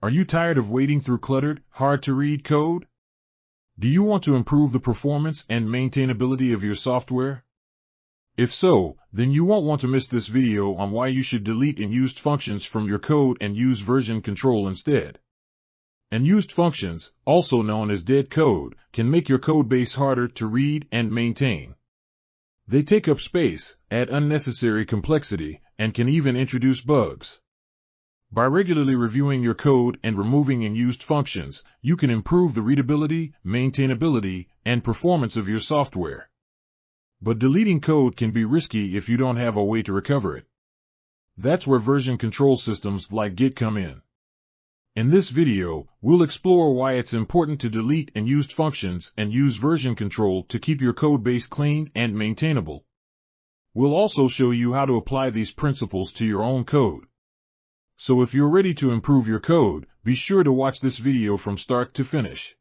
Are you tired of wading through cluttered, hard-to-read code? Do you want to improve the performance and maintainability of your software? If so, then you won't want to miss this video on why you should delete unused functions from your code and use version control instead. Unused functions, also known as dead code, can make your code base harder to read and maintain. They take up space, add unnecessary complexity, and can even introduce bugs. By regularly reviewing your code and removing unused functions, you can improve the readability, maintainability, and performance of your software. But deleting code can be risky if you don't have a way to recover it. That's where version control systems like Git come in. In this video, we'll explore why it's important to delete unused functions and use version control to keep your code base clean and maintainable. We'll also show you how to apply these principles to your own code. So if you're ready to improve your code, be sure to watch this video from start to finish.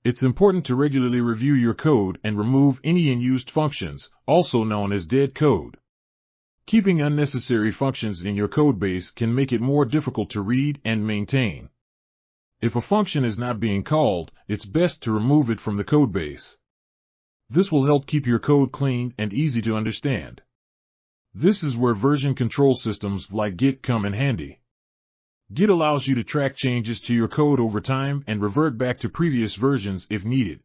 It's important to regularly review your code and remove any unused functions, also known as dead code. Keeping unnecessary functions in your codebase can make it more difficult to read and maintain. If a function is not being called, it's best to remove it from the codebase. This will help keep your code clean and easy to understand. This is where version control systems like Git come in handy. Git allows you to track changes to your code over time and revert back to previous versions if needed.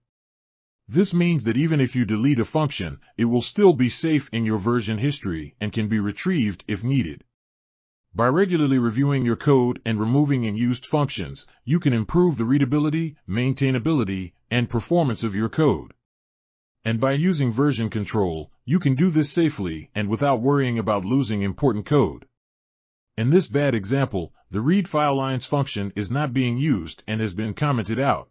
This means that even if you delete a function, it will still be safe in your version history and can be retrieved if needed. By regularly reviewing your code and removing unused functions, you can improve the readability, maintainability, and performance of your code. And by using version control, you can do this safely and without worrying about losing important code. In this bad example, the read file lines function is not being used and has been commented out.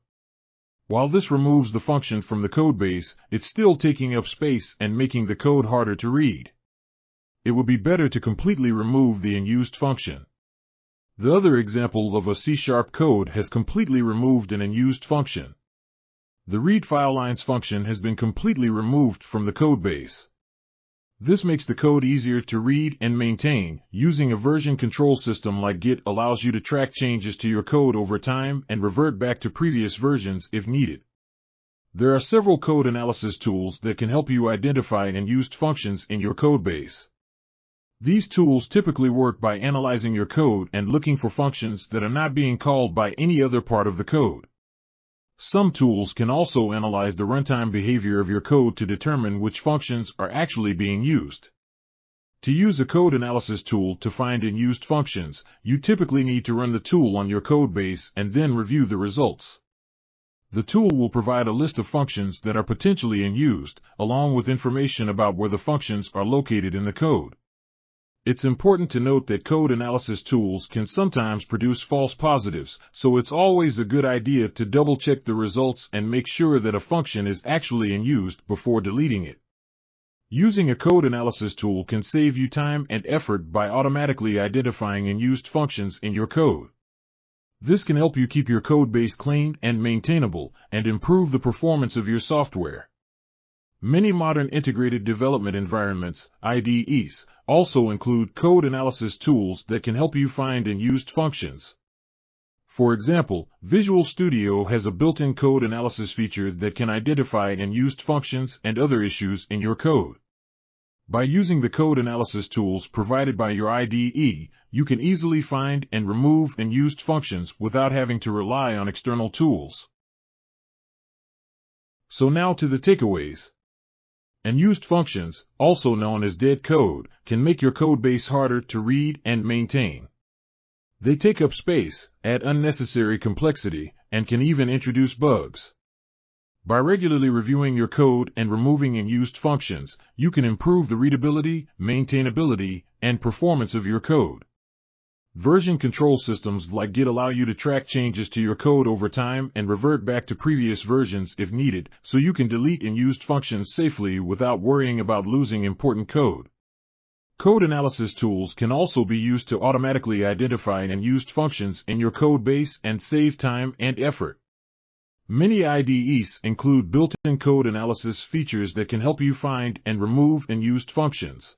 While this removes the function from the codebase, it's still taking up space and making the code harder to read. It would be better to completely remove the unused function. The other example of a C# code has completely removed an unused function. The read file lines function has been completely removed from the codebase. This makes the code easier to read and maintain. Using a version control system like Git allows you to track changes to your code over time and revert back to previous versions if needed. There are several code analysis tools that can help you identify unused functions in your codebase. These tools typically work by analyzing your code and looking for functions that are not being called by any other part of the code. Some tools can also analyze the runtime behavior of your code to determine which functions are actually being used. To use a code analysis tool to find unused functions, you typically need to run the tool on your codebase and then review the results. The tool will provide a list of functions that are potentially unused, along with information about where the functions are located in the code. It's important to note that code analysis tools can sometimes produce false positives, so it's always a good idea to double-check the results and make sure that a function is actually unused before deleting it. Using a code analysis tool can save you time and effort by automatically identifying unused functions in your code. This can help you keep your codebase clean and maintainable, and improve the performance of your software. Many modern integrated development environments, IDEs, also include code analysis tools that can help you find unused functions. For example, Visual Studio has a built-in code analysis feature that can identify unused functions and other issues in your code. By using the code analysis tools provided by your IDE, you can easily find and remove unused functions without having to rely on external tools. So now to the takeaways. Unused functions, also known as dead code, can make your codebase harder to read and maintain. They take up space, add unnecessary complexity, and can even introduce bugs. By regularly reviewing your code and removing unused functions, you can improve the readability, maintainability, and performance of your code. Version control systems like Git allow you to track changes to your code over time and revert back to previous versions if needed, so you can delete unused functions safely without worrying about losing important code. Code analysis tools can also be used to automatically identify unused functions in your code base and save time and effort. Many IDEs include built-in code analysis features that can help you find and remove unused functions.